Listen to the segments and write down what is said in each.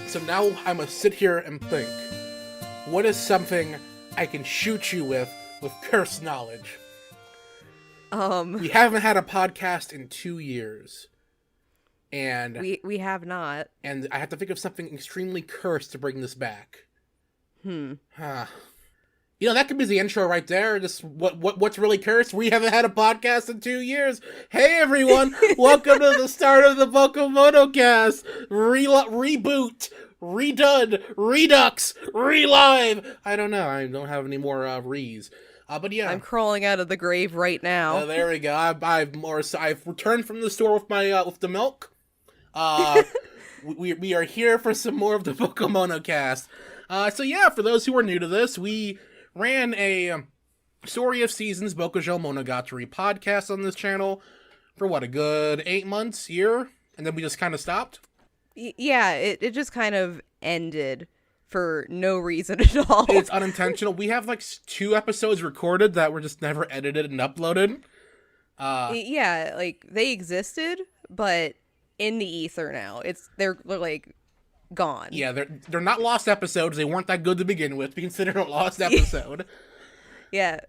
So now I must sit here and think, what is something I can shoot you with cursed knowledge? We haven't had a podcast in 2 years. And we have not. And I have to think of something extremely cursed to bring this back. Huh. You know, that could be the intro right there. Just what's really cursed? We haven't had a podcast in 2 years. Hey everyone, welcome to the start of the BokuMonoCast. Reboot, redone, redux, relive. I don't know. I don't have any more re's. But yeah, I'm crawling out of the grave right now. There we go. I've returned from the store with my with the milk. We are here for some more of the BokuMonoCast. So yeah, for those who are new to this, we ran a Story of Seasons Bokujo Monogatari podcast on this channel for a good 8 months, year, and then we just kind of stopped. Yeah, it just kind of ended for no reason at all. It's unintentional. We have 2 episodes recorded that were just never edited and uploaded. Yeah, they existed, but in the ether now. They're gone. Yeah, they're not lost episodes. They weren't that good to begin with. We consider it a lost episode. Yeah.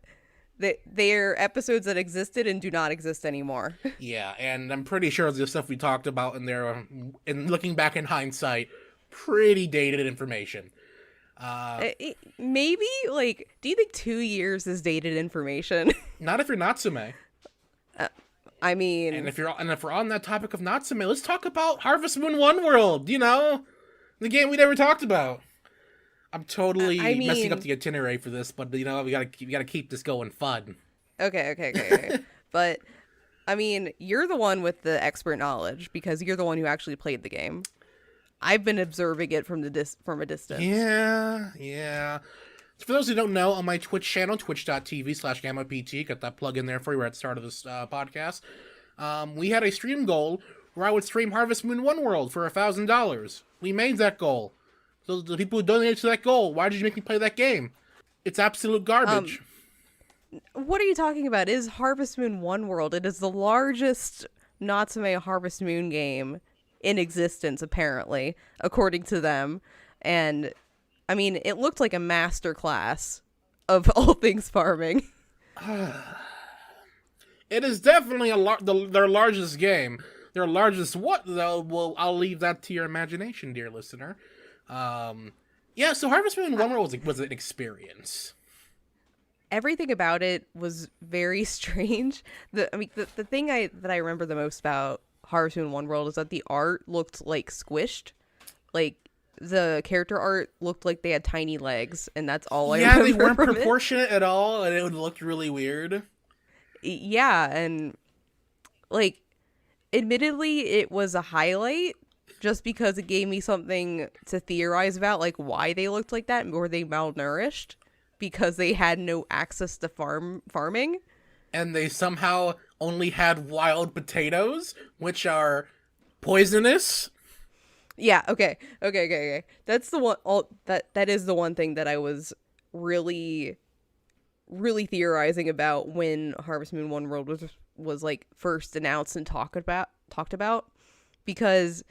They're episodes that existed and do not exist anymore. Yeah, and I'm pretty sure the stuff we talked about in there, and looking back in hindsight, pretty dated information. Maybe, do you think 2 years is dated information? Not if you're Natsume. I mean... And if we're on that topic of Natsume, let's talk about Harvest Moon One World, the game we never talked about. I'm totally messing up the itinerary for this, but we gotta keep this going fun. Okay. But, I mean, you're the one with the expert knowledge, because you're the one who actually played the game. I've been observing it from a distance. Yeah. So for those who don't know, on my Twitch channel, twitch.tv/GammaPT, got that plug in there for you at the start of this podcast, we had a stream goal where I would stream Harvest Moon One World for $1,000. We made that goal. So the people who donated to that goal, why did you make me play that game? It's absolute garbage. What are you talking about? It is Harvest Moon One World. It is the largest Natsume Harvest Moon game in existence, apparently, according to them. And I mean, it looked like a masterclass of all things farming. It is definitely their largest game. Their largest what, though? Well, I'll leave that to your imagination, dear listener. Yeah, so Harvest Moon One World was an experience. Everything about it was very strange. The thing that I remember the most about Harvest Moon One World is that the art looked squished. The character art looked like they had tiny legs, and that's all I remember. Yeah, they weren't proportionate at all, and it would look really weird. Yeah, and admittedly, it was a highlight just because it gave me something to theorize about, why they looked like that. Were they malnourished because they had no access to farming? And they somehow only had wild potatoes, which are poisonous. Yeah, okay. That's the one. That is the one thing that I was really, really theorizing about when Harvest Moon One World was first announced and talked about, because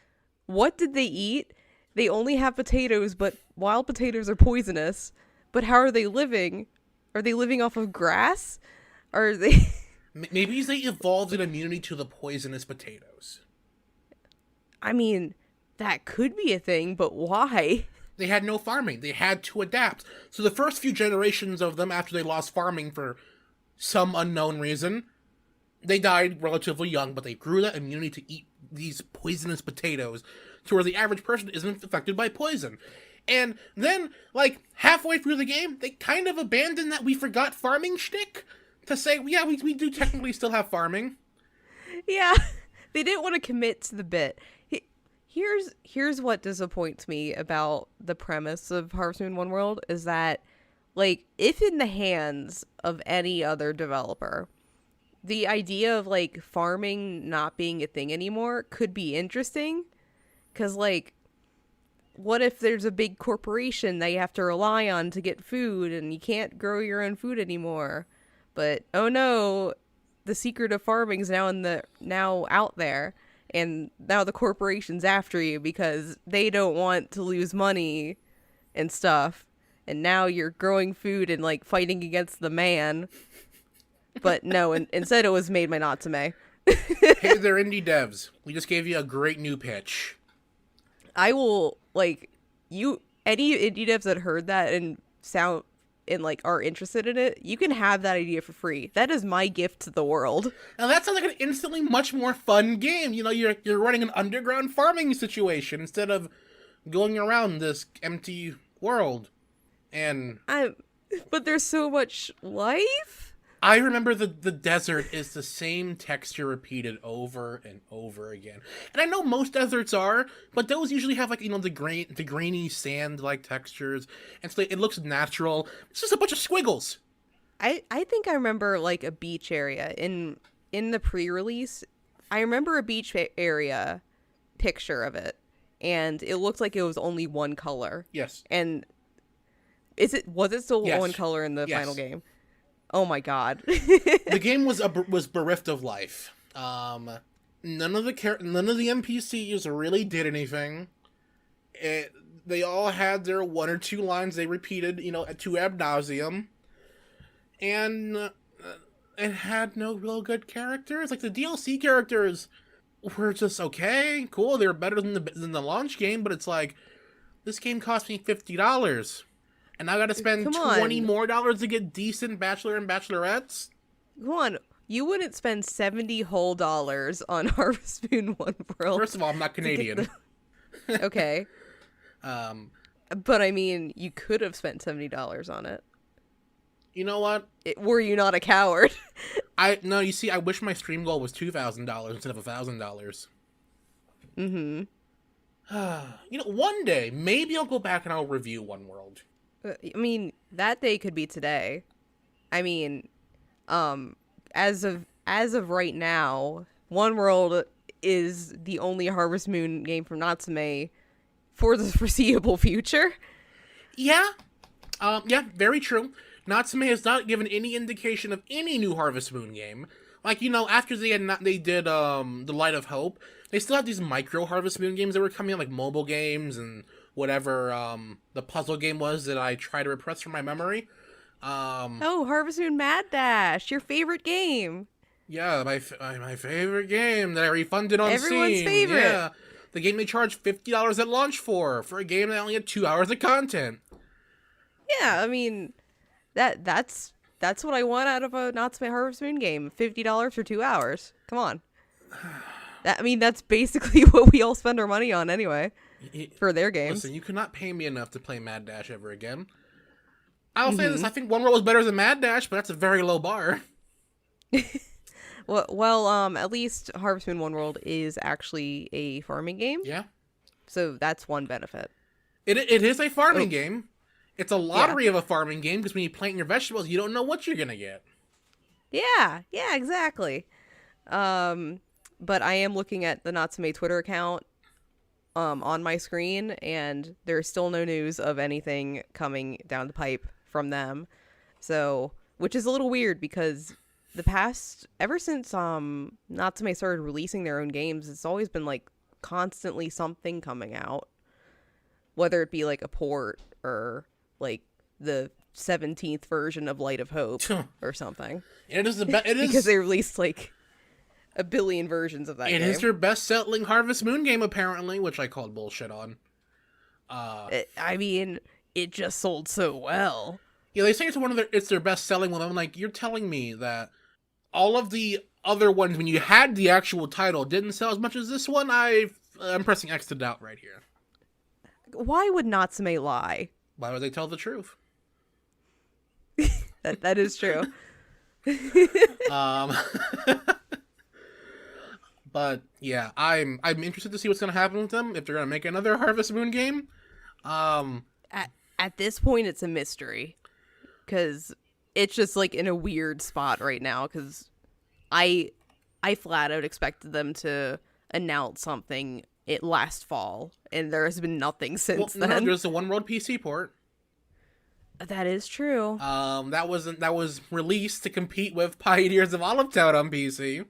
what did they eat? They only have potatoes, but wild potatoes are poisonous. But how are they living? Are they living off of grass? Are they? Maybe they evolved an immunity to the poisonous potatoes. I mean, that could be a thing, but why? They had no farming. They had to adapt. So the first few generations of them, after they lost farming for some unknown reason, they died relatively young, but they grew that immunity to eat these poisonous potatoes to where the average person isn't affected by poison. And then, halfway through the game, they kind of abandoned that we forgot farming shtick to say, yeah, we do technically still have farming. Yeah, they didn't want to commit to the bit. Here's what disappoints me about the premise of Harvest Moon One World is that, if in the hands of any other developer, the idea of farming not being a thing anymore could be interesting, because what if there's a big corporation that you have to rely on to get food and you can't grow your own food anymore? But oh no, the secret of farming is now out there, and now the corporation's after you because they don't want to lose money and stuff. And now you're growing food and like fighting against the man. But no, instead it was made by Natsume. Hey there, indie devs. We just gave you a great new pitch. I will any indie devs that heard that and sound and like are interested in it, you can have that idea for free. That is my gift to the world. Now that sounds like an instantly much more fun game. You know, you're running an underground farming situation instead of going around this empty world. And but there's so much life. I remember the desert is the same texture repeated over and over again. And I know most deserts are, but those usually have like, you know, the grainy sand like textures. And so it looks natural. It's just a bunch of squiggles. I think I remember like a beach area in the pre-release. I remember a beach area picture of it, and it looked like it was only one color. Yes. And was it still one color in the final game? Oh my god. The game was bereft of life. None of the NPCs really did anything. They all had their one or two lines they repeated, you know, to ad nauseum. And it had no real good characters. Like the DLC characters were just okay, cool. They were better than the launch game, but it's like, this game cost me $50. And I gotta spend $20 more to get decent bachelor and bachelorettes? Come on. You wouldn't spend $70 whole on Harvest Moon One World. First of all, I'm not Canadian. Okay. But I mean, you could have spent $70 on it. You know what? Were you not a coward? No, you see, I wish my stream goal was $2,000 instead of $1,000. Mm-hmm. You know, one day, maybe I'll go back and I'll review One World. I mean, that day could be today. I mean, as of right now, One World is the only Harvest Moon game from Natsume for the foreseeable future. Yeah. Yeah, very true. Natsume has not given any indication of any new Harvest Moon game. Like, you know, after they did The Light of Hope, they still have these micro Harvest Moon games that were coming out, like mobile games and whatever the puzzle game was that I try to repress from my memory. Harvest Moon Mad Dash, your favorite game. Yeah, my favorite game that I refunded on Everyone's Steam. favorite. Yeah, the game they charged $50 at launch for a game that only had 2 hours of content. Yeah, I mean, that's what I want out of a Natsume Harvest Moon game. $50 for 2 hours. Come on. That's basically what we all spend our money on anyway. For their games. Listen, you cannot pay me enough to play Mad Dash ever again. I'll say this, I think One World was better than Mad Dash, but that's a very low bar. well, at least Harvest Moon One World is actually a farming game. Yeah. So that's one benefit. It is a farming game. It's a lottery of a farming game, because when you plant your vegetables, you don't know what you're gonna get. Yeah, exactly. But I am looking at the Natsume Twitter account on my screen, and there's still no news of anything coming down the pipe from them. So, which is a little weird because ever since Natsume started releasing their own games, it's always been like constantly something coming out, whether it be like a port or like the 17th version of Light of Hope or something. It is because they released like a billion versions of that game. It is their best-selling Harvest Moon game, apparently, which I called bullshit on. I mean, it just sold so well. Yeah, they say it's their best-selling one. I'm like, you're telling me that all of the other ones, when you had the actual title, didn't sell as much as this one? I'm pressing X to doubt right here. Why would Natsume lie? Why would they tell the truth? That is true. But yeah, I'm interested to see what's gonna happen with them, if they're gonna make another Harvest Moon game. At this point, it's a mystery, because it's just like in a weird spot right now. Because I flat out expected them to announce something last fall, and there has been nothing since then. No, there's the One World PC port. That is true. That was released to compete with Pioneers of Olive Town on PC.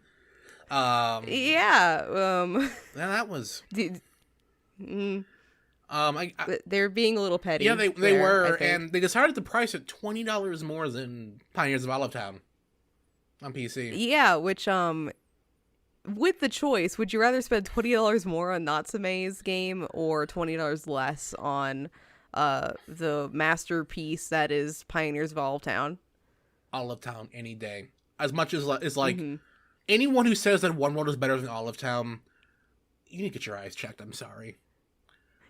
Yeah. Yeah, that was. d- mm, I they're being a little petty. yeah, they there, were, I think. and they decided to price it $20 more than Pioneers of Olive Town on PC. Yeah, which with the choice, would you rather spend $20 more on Natsume's game or $20 less on the masterpiece that is Pioneers of Olive Town? Olive Town any day. As much as is like Mm-hmm. anyone who says that One World is better than Olive Town, you need to get your eyes checked. I'm sorry.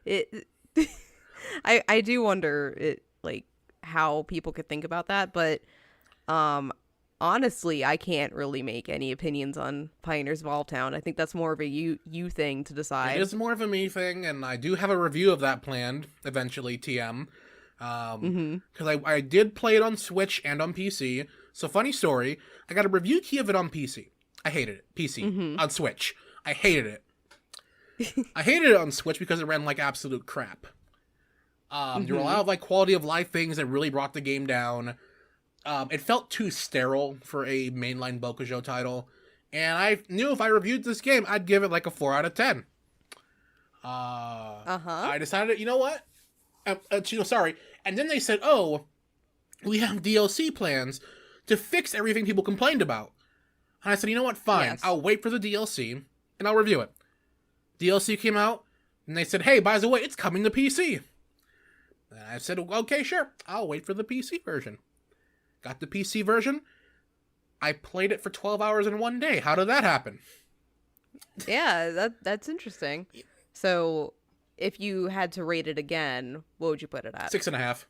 It I do wonder like how people could think about that, but honestly, I can't really make any opinions on Pioneers of Olive Town. I think that's more of a you thing to decide. It is more of a me thing, and I do have a review of that planned eventually. TM, because I did play it on Switch and on PC. So funny story, I got a review key of it on PC. I hated it. PC on Switch. I hated it. I hated it on Switch because it ran like absolute crap. There were a lot of like quality of life things that really brought the game down. It felt too sterile for a mainline Bokujo title, and I knew if I reviewed this game, I'd give it like a 4 out of 10. I decided, you know what? Sorry. And then they said, oh, we have DLC plans to fix everything people complained about. And I said, you know what? Fine. Yes. I'll wait for the DLC, and I'll review it. DLC came out, and they said, hey, by the way, it's coming to PC. And I said, okay, sure. I'll wait for the PC version. Got the PC version. I played it for 12 hours in one day. How did that happen? Yeah, that's interesting. So, if you had to rate it again, what would you put it at? 6.5.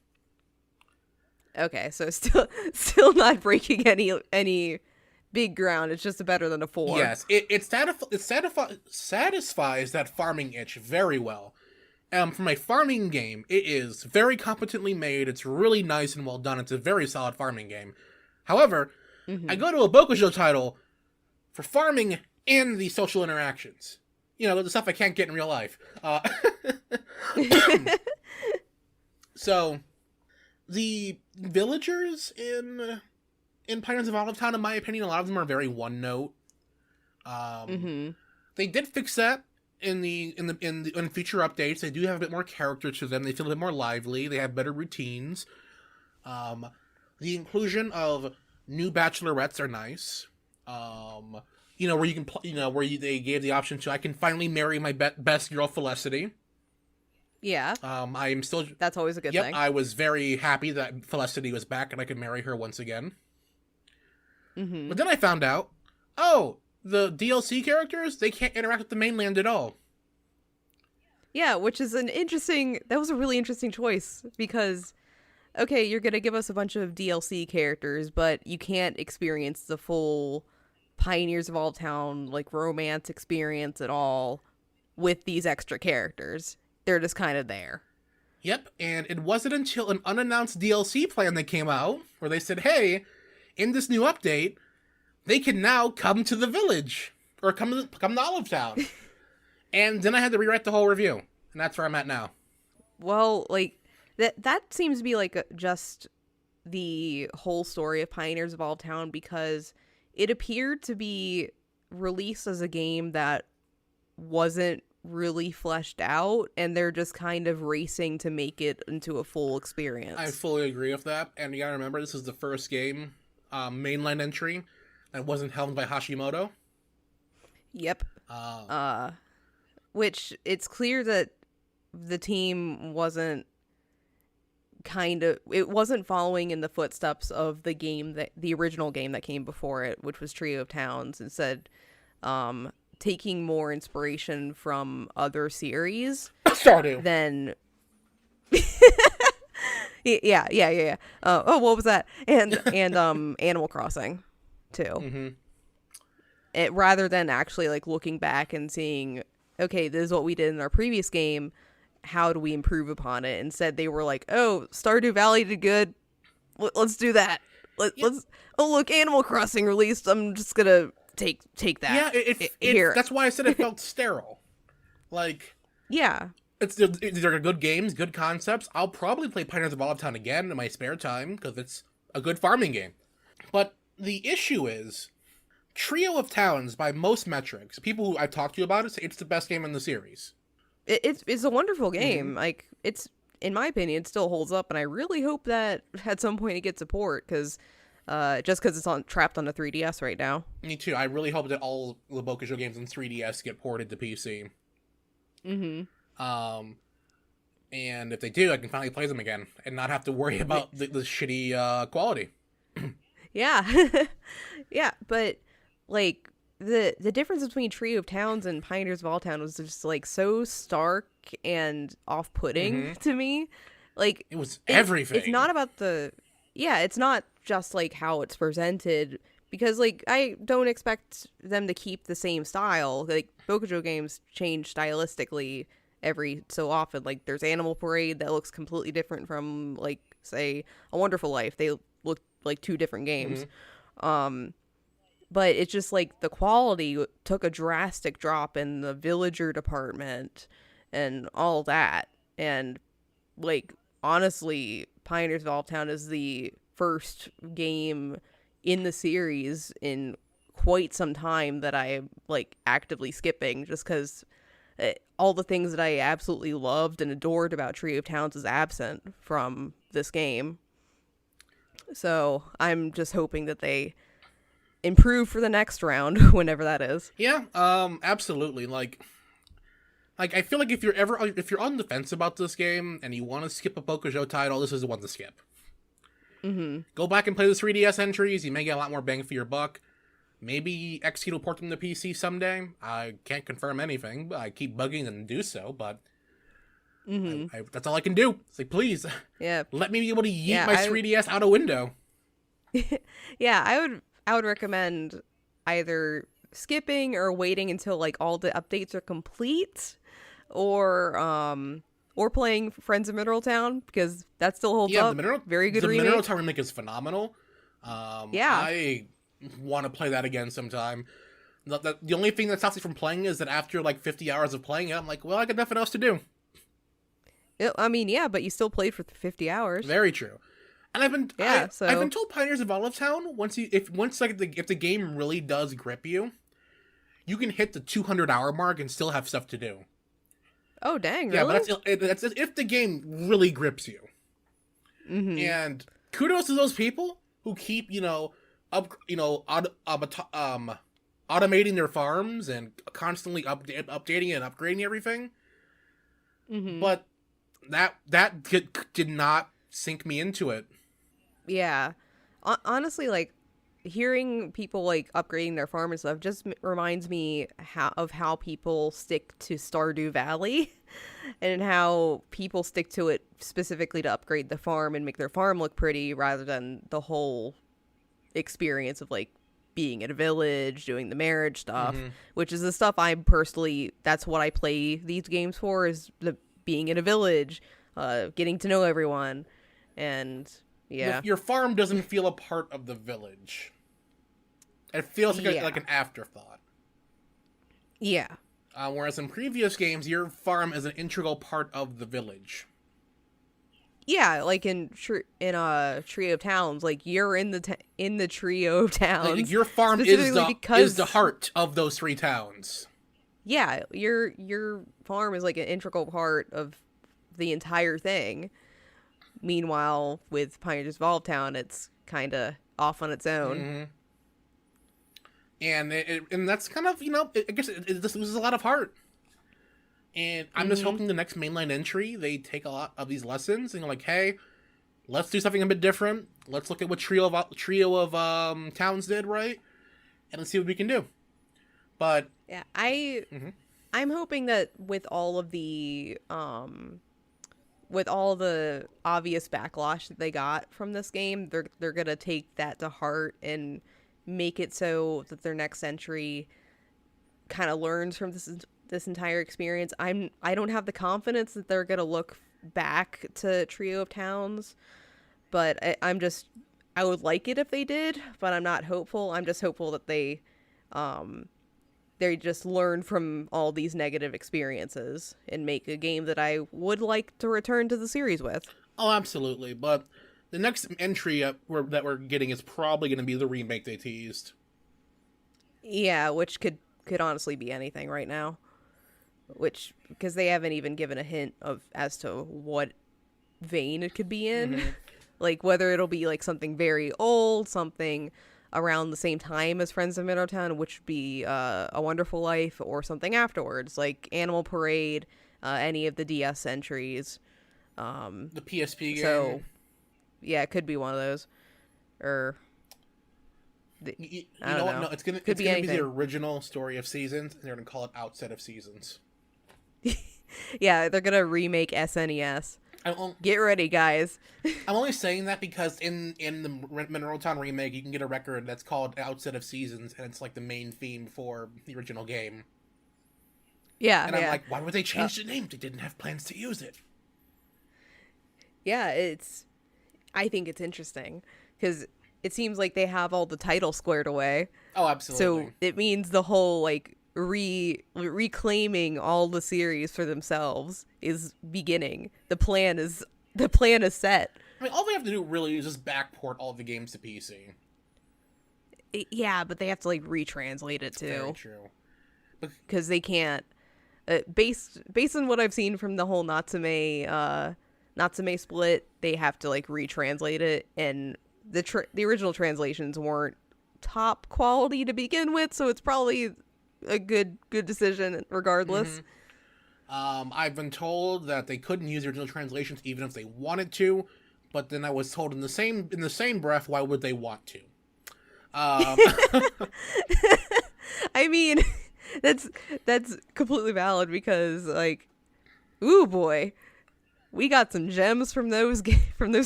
Okay, so still not breaking any big ground. It's just better than a 4. Yes, it satisfies that farming itch very well. From a farming game, it is very competently made. It's really nice and well done. It's a very solid farming game. However, I go to a Bokujo title for farming and the social interactions. You know, the stuff I can't get in real life. So, the villagers in Pioneers of Olive Town, in my opinion, a lot of them are very one note. They did fix that in future updates. They do have a bit more character to them. They feel a bit more lively. They have better routines. The inclusion of new bachelorettes are nice. Where you can they gave the option to I can finally marry my best girl Felicity. Yeah. I am still. That's always a good thing. I was very happy that Felicity was back and I could marry her once again. But then I found out, the DLC characters, they can't interact with the mainland at all. Yeah, which is that was a really interesting choice because, okay, you're going to give us a bunch of DLC characters, but you can't experience the full Pioneers of Olive Town, like, romance experience at all with these extra characters. They're just kind of there. Yep, and it wasn't until an unannounced DLC plan that came out where they said, hey, in this new update, they can now come to the village or come to Olive Town. And then I had to rewrite the whole review, and that's where I'm at now. Well, like that seems to be like just the whole story of Pioneers of Olive Town because it appeared to be released as a game that wasn't really fleshed out, and they're just kind of racing to make it into a full experience. I fully agree with that, and you gotta remember this is the first game, mainline entry, that wasn't helmed by Hashimoto. Yep. Which it's clear that the team wasn't following in the footsteps of the original game that came before it, which was Trio of Towns, instead taking more inspiration from other series Stardew. than yeah. What was that? And Animal Crossing too. It rather than actually like looking back and seeing, okay, this is what we did in our previous game, how do we improve upon it? Instead, they were like, oh, Stardew Valley did good, let's do that. Let's look, Animal Crossing released, I'm just gonna take that. Yeah, that's why I said it felt sterile. Like, yeah, they're good games, good concepts. I'll probably play Pioneers of Olive Town again in my spare time because it's a good farming game. But the issue is, Trio of Towns, by most metrics, people who I've talked to about it say it's the best game in the series. It's a wonderful game. Like, it's, in my opinion, it still holds up, and I really hope that at some point it gets support, because just because it's trapped on a 3DS right now. Me too. I really hope that all the Bokujo games on 3DS get ported to PC. And if they do, I can finally play them again and not have to worry about the shitty quality. Yeah. Yeah, but, like, the difference between Trio of Towns and Pioneers of All Town was just, like, so stark and off-putting to me. Like, it was everything. It's not about it's not just, like, how it's presented, because, like, I don't expect them to keep the same style. Like, Bokujo games change stylistically every so often. Like, there's Animal Parade that looks completely different from, like, say, A Wonderful Life. They look like two different games. But it's just, like, the quality took a drastic drop in the villager department and all that. And, like, honestly, Pioneers of All Town is the first game in the series in quite some time that I'm, like, actively skipping, just because all the things that I absolutely loved and adored about Trio of Towns is absent from this game. So I'm just hoping that they improve for the next round, whenever that is. Yeah, absolutely. Like I feel like if you're on the fence about this game and you want to skip a Bokujo title, this is the one to skip. Go back and play the 3DS entries. You may get a lot more bang for your buck. Maybe Xseed will port them to PC someday. I can't confirm anything, but I keep bugging them to do so, but that's all I can do. It's like, please, let me be able to yeet my 3DS out a window. Yeah, I would recommend either skipping or waiting until, like, all the updates are complete, or playing Friends of Mineral Town, because that still holds up. Very good remake. The Mineral Town remake is phenomenal. I want to play that again sometime. The only thing that stops me from playing is that after, like, 50 hours of playing it, I'm like, well, I got nothing else to do. I mean, yeah, but you still played for 50 hours. Very true. And I've been told Pioneers of Olive Town, if the game really does grip you, you can hit the 200-hour mark and still have stuff to do. Oh, dang, yeah, really? But that's if the game really grips you. And kudos to those people who keep, automating their farms and constantly updating and upgrading everything. But that did not sink me into it. Yeah. Honestly, like, hearing people, like, upgrading their farm and stuff just reminds me of how people stick to Stardew Valley and how people stick to it specifically to upgrade the farm and make their farm look pretty, rather than the whole experience of, like, being in a village, doing the marriage stuff, which is the stuff that's what I play these games for, is the being in a village, getting to know everyone, and your farm doesn't feel a part of the village. It feels like an afterthought. Yeah. Whereas in previous games, your farm is an integral part of the village. Yeah, like in Trio of Towns, like, you're in the Trio of Towns. Like, your farm is the heart of those three towns. Yeah, your farm is, like, an integral part of the entire thing. Meanwhile, with Pioneers of Olive Town, it's kind of off on its own. And that's kind of, I guess it just loses a lot of heart. And I'm just hoping the next mainline entry, they take a lot of these lessons and like, hey, let's do something a bit different. Let's look at what Trio of Towns did, right? And let's see what we can do. But yeah, I'm hoping that with all the obvious backlash that they got from this game, they're gonna take that to heart and make it so that their next entry kind of learns from this entire experience. I don't have the confidence that they're gonna look back to Trio of Towns, but I would like it if they did, but I'm not hopeful. I'm just hopeful that they just learn from all these negative experiences and make a game that I would like to return to the series with. Oh, absolutely. But the next entry that we're getting is probably going to be the remake they teased. Yeah, which could honestly be anything right now. Which, because they haven't even given a hint of as to what vein it could be in. Mm-hmm. Like whether it'll be like something very old, something around the same time as Friends of Middletown, which would be A Wonderful Life, or something afterwards, like Animal Parade, any of the DS entries. The PSP game. So, yeah, it could be one of those. Or You I know don't what? know. No, it's gonna Could be be anything. the original Story of Seasons, and they're gonna call it Outset of Seasons. Yeah, they're gonna remake SNES. Get ready, guys. I'm only saying that because in the Middletown remake, you can get a record that's called Outset of Seasons, and it's like the main theme for the original game. Yeah, And yeah. I'm like, why would they change the name? They didn't have plans to use it. Yeah, I think it's interesting because it seems like they have all the titles squared away. Oh, absolutely. So it means the whole like reclaiming all the series for themselves is beginning. The plan is set. I mean, all they have to do really is just backport all the games to PC. Yeah, but they have to like retranslate it too. Very true. Because they can't. Based on what I've seen from the whole Natsume split, they have to like retranslate it, and the original translations weren't top quality to begin with, so it's probably a good decision regardless. Mm-hmm. I've been told that they couldn't use the original translations even if they wanted to, but then I was told in the same breath, why would they want to? I mean, that's completely valid because like, ooh boy, we got some gems from those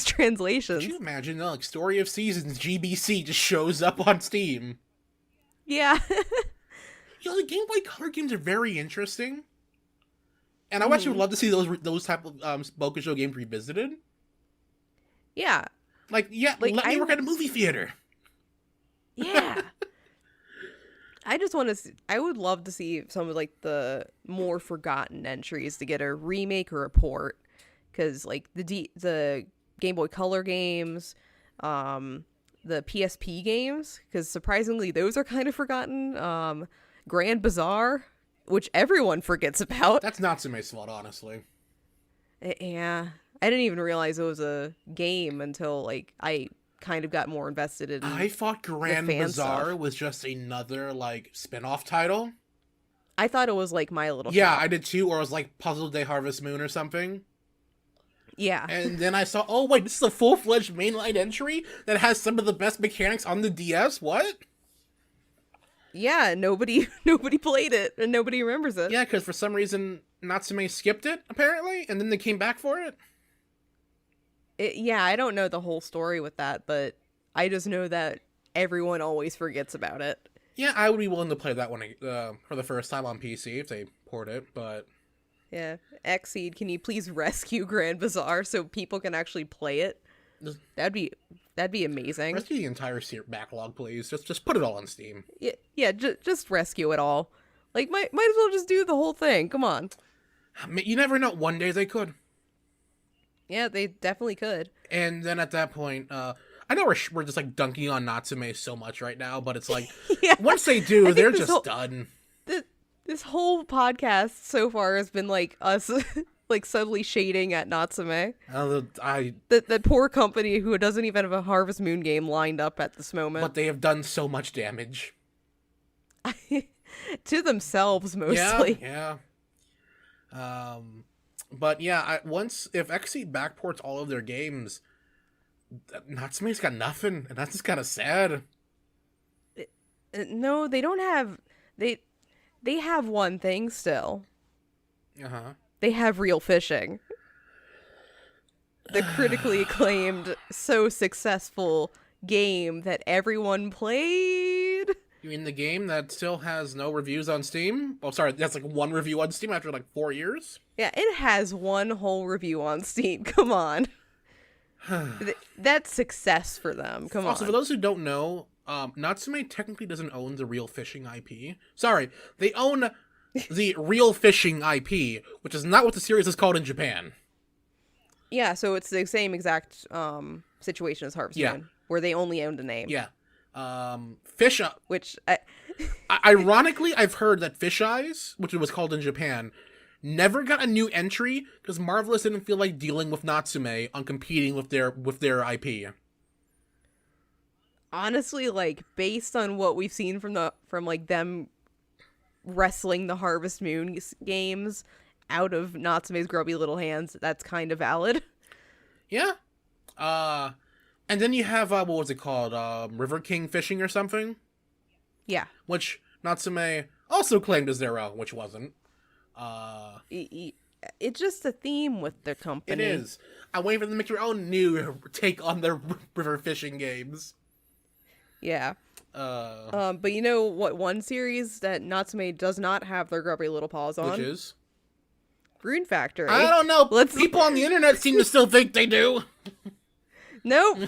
translations. Could you imagine, like, Story of Seasons GBC just shows up on Steam? Yeah. You know, the Game Boy Color games are very interesting. And I actually would love to see those type of Bokusho games revisited. Yeah. Like, yeah, like, let me work at a movie theater. Yeah. I just want to I would love to see some of like the more forgotten entries to get a remake or a port, cuz like the Game Boy Color games, the PSP games, cuz surprisingly those are kind of forgotten. Grand Bazaar, which everyone forgets about. That's Natsume's fault, honestly. Yeah. I didn't even realize it was a game until like I kind of got more invested in. I thought Grand Bazaar stuff. was just another, like, spin-off title. I thought it was like My Little Yeah, Shop. I did too, or it was like Puzzle Day Harvest Moon or something. Yeah. And then I saw, oh wait, this is a full-fledged mainline entry that has some of the best mechanics on the DS? What? Yeah, nobody played it and nobody remembers it. Yeah, because for some reason Natsume skipped it, apparently, and then they came back for it. Yeah, I don't know the whole story with that, but I just know that everyone always forgets about it. Yeah, I would be willing to play that one for the first time on PC if they port it, but... Yeah. Xseed, can you please rescue Grand Bazaar so people can actually play it? That'd be amazing. Rescue the entire backlog, please. Just put it all on Steam. Yeah, just rescue it all. Like, might as well just do the whole thing. Come on. You never know. One day they could. Yeah, they definitely could. And then at that point, I know we're just like dunking on Natsume so much right now, but it's like, Yeah. once they do, they're just done. done. This whole podcast so far has been like us like subtly shading at Natsume. That poor company who doesn't even have a Harvest Moon game lined up at this moment. But they have done so much damage. To themselves, mostly. Yeah. But yeah, if Xseed backports all of their games, Natsume's got nothing, and that's just kind of sad. No, they don't have... They have one thing still. Uh-huh. They have Real Fishing. The critically acclaimed, so successful game that everyone played. You mean the game that still has no reviews on Steam? Oh, sorry, that's like one review on Steam after like 4 years? Yeah, it has one whole review on Steam. Come on. That's success for them. Come on. Also, for those who don't know, Natsume technically doesn't own the Real Fishing IP. Sorry, they own the Real Fishing IP, which is not what the series is called in Japan. Yeah, so it's the same exact situation as Harvest Moon, where they only owned the name. Yeah. Fish which Ironically, I've heard that Fish Eyes, which it was called in Japan, never got a new entry because Marvelous didn't feel like dealing with Natsume on competing with their IP. honestly, like based on what we've seen from like them wrestling the Harvest Moon games out of Natsume's grubby little hands, that's kind of valid. Yeah. And then you have what was it called? River King Fishing or something? Yeah. Which Natsume also claimed as their own, which wasn't. It's just a theme with the company. It is. I'm waiting for them to make their own new take on their river fishing games. Yeah. But you know what one series that Natsume does not have their grubby little paws on? Which is? Rune Factory. I don't know. People on the internet seem to still think they do. Nope.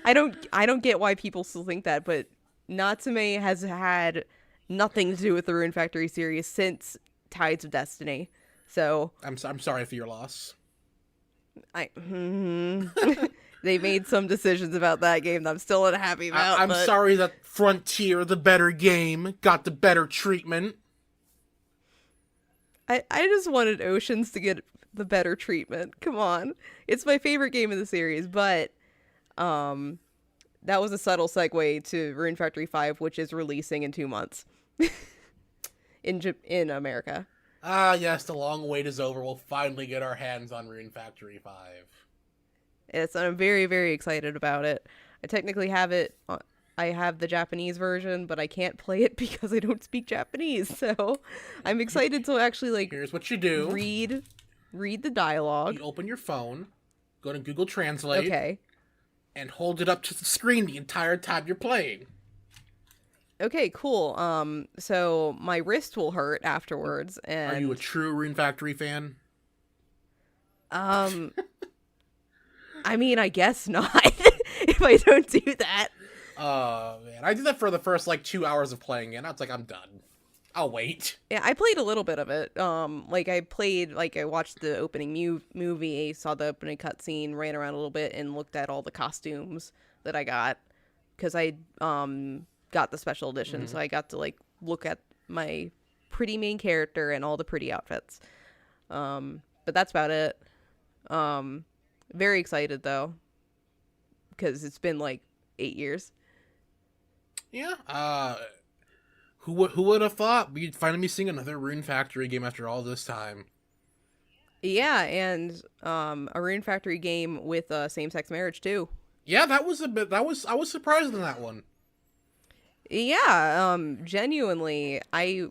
I don't get why people still think that, but Natsume has had nothing to do with the Rune Factory series since Tides of Destiny. So I'm sorry for your loss. They made some decisions about that game that I'm still not happy about. I'm sorry that Frontier, the better game, got the better treatment. I just wanted Oceans to get the better treatment. Come on. It's my favorite game in the series, but that was a subtle segue to Rune Factory 5, which is releasing in 2 months in America. Ah, yes, the long wait is over. We'll finally get our hands on Rune Factory 5. Yes, I'm very, very excited about it. I technically have it. I have the Japanese version, but I can't play it because I don't speak Japanese. So I'm excited to actually like. Here's what you do: read the dialogue. You open your phone, go to Google Translate, okay, and hold it up to the screen the entire time you're playing. Okay, cool. So my wrist will hurt afterwards. And are you a true Rune Factory fan? I mean, I guess not. If I don't do that. Man, I did that for the first 2 hours of playing it. And I was like, I'm done. I'll wait. Yeah, I played a little bit of it. I watched the opening movie, saw the opening cutscene, ran around a little bit, and looked at all the costumes that I got because I got the special edition, so I got to look at my pretty main character and all the pretty outfits. But that's about it. Very excited though, because it's been 8 years. Yeah. Who would have thought we'd finally be seeing another Rune Factory game after all this time? Yeah, and a Rune Factory game with same-sex marriage too. Yeah, I was surprised in that one. Yeah, genuinely, I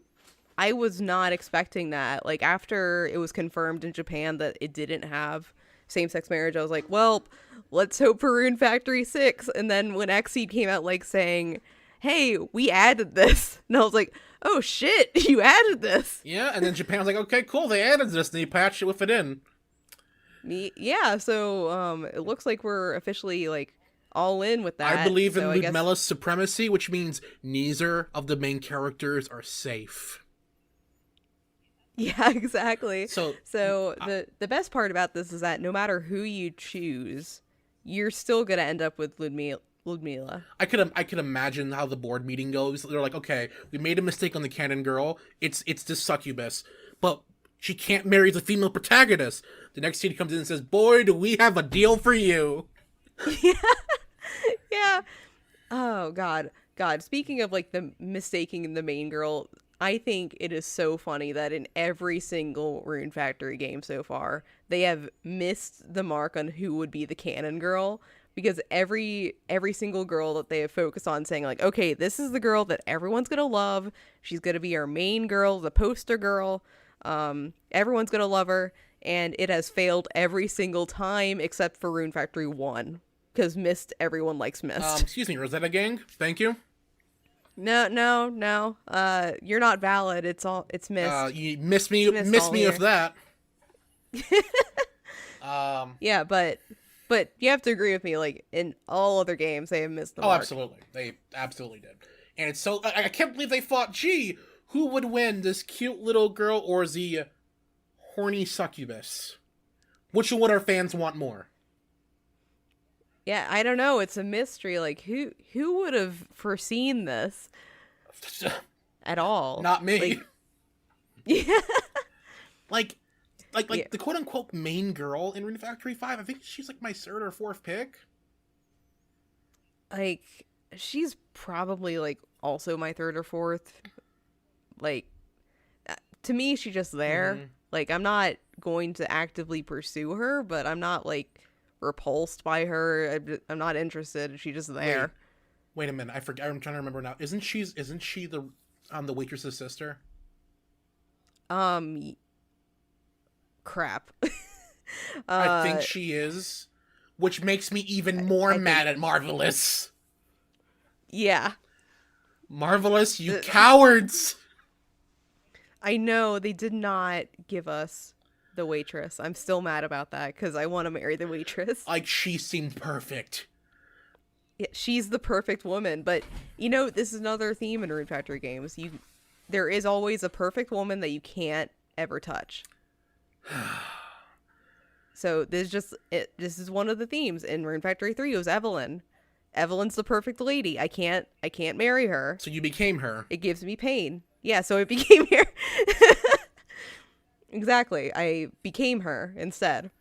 was not expecting that. After it was confirmed in Japan that it didn't have same-sex marriage, I was like, well, let's hope for Rune Factory 6. And then when Xseed came out saying, hey, we added this, and I was like, oh shit, you added this. Yeah, and then Japan was like, okay, cool, they added this, and they patched it with it in. Yeah, so it looks like we're officially all in with that. I believe in Ludmilla's supremacy, which means neither of the main characters are safe. Yeah, exactly. So the best part about this is that no matter who you choose, you're still gonna end up with Ludmilla. I could imagine how the board meeting goes. They're like, okay, we made a mistake on the canon girl. It's this succubus, but she can't marry the female protagonist. The next scene comes in and says, boy, do we have a deal for you. Yeah. Oh God. Speaking of the mistaking the main girl, I think it is so funny that in every single Rune Factory game so far, they have missed the mark on who would be the canon girl, because every single girl that they have focused on saying okay, this is the girl that everyone's gonna love. She's gonna be our main girl, the poster girl. Everyone's gonna love her, and it has failed every single time except for Rune Factory 1, because Mist, everyone likes Mist. Excuse me, Rosetta Gang. Thank you. No. You're not valid. It's Mist. You miss me with that. Yeah, but you have to agree with me. In all other games, they have missed the mark. Absolutely, they absolutely did. And it's so I can't believe they fought. Gee, who would win, this cute little girl or the horny succubus? Which one our fans want more? Yeah, I don't know. It's a mystery. Like, who would have foreseen this at all? Not me. Like, yeah. like, Yeah. the quote unquote main girl in Rune Factory 5. I think she's like my third or fourth pick. Like, she's probably like also my third or fourth. Like, to me, she's just there. Mm-hmm. Like, I'm not going to actively pursue her, but I'm not like repulsed by her. I'm not interested. She's just there. Wait a minute. I forget. I'm trying to remember now. Isn't she the waitress's sister? Crap. I think she is, which makes me even more mad at Marvelous. Yeah. Marvelous, you cowards! I know they did not give us the waitress. I'm still mad about that because I want to marry the waitress. Like, she seemed perfect. Yeah, she's the perfect woman, but you know, this is another theme in Rune Factory games. There is always a perfect woman that you can't ever touch. So this is one of the themes in Rune Factory 3. It was Evelyn. Evelyn's the perfect lady. I can't marry her. So you became her. It gives me pain. Yeah, so it became her. Exactly. I became her instead.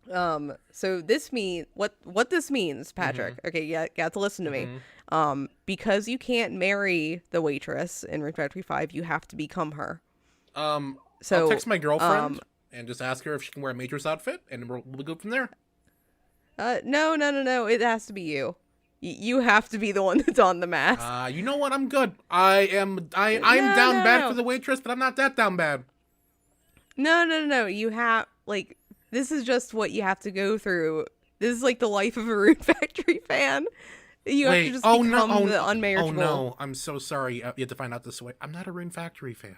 So this what this means, Patrick. Mm-hmm. Okay, you got to listen to me. Because you can't marry the waitress in Rune Factory 5, you have to become her. So I'll text my girlfriend and just ask her if she can wear a waitress outfit, and we'll go from there. No. It has to be you. You have to be the one that's on the mask. You know what? I'm good. I'm down bad for the waitress, but I'm not that down bad. No. You have, like, this is just what you have to go through. This is like the life of a Rune Factory fan. You have to just become the unmarriageable. Oh no, I'm so sorry. You have to find out this way. I'm not a Rune Factory fan.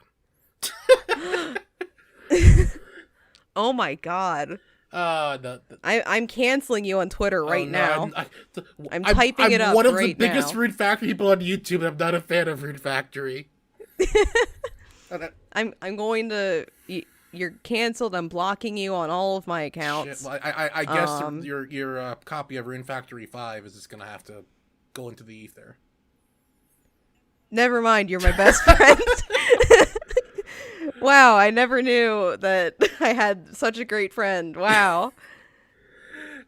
Oh my god. I'm I'm canceling you on Twitter now. I'm typing it up right now. I'm one of the biggest Rune Factory people on YouTube, and I'm not a fan of Rune Factory. I'm going to... You're canceled. I'm blocking you on all of my accounts. Shit, well, I guess your copy of Rune Factory 5 is just going to have to go into the ether. Never mind, you're my best friend. Wow, I never knew that I had such a great friend. Wow.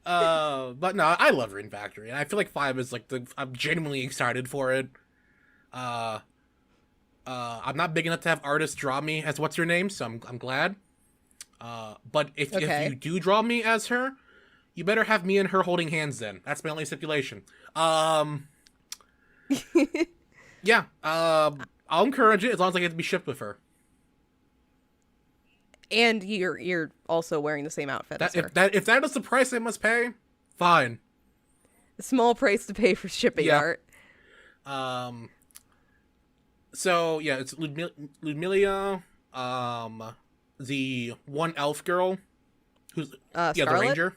But no, I love Rune Factory, and I feel like 5 is like I'm genuinely excited for it. I'm not big enough to have artists draw me as what's her name, so I'm glad. But if you do draw me as her, you better have me and her holding hands then. That's my only stipulation. Yeah, I'll encourage it as long as I get to be shipped with her. And you're also wearing the same outfit as her. If that is the price I must pay, fine. A small price to pay for shipping art. So yeah, it's Ludmilla, the one elf girl, who's the ranger.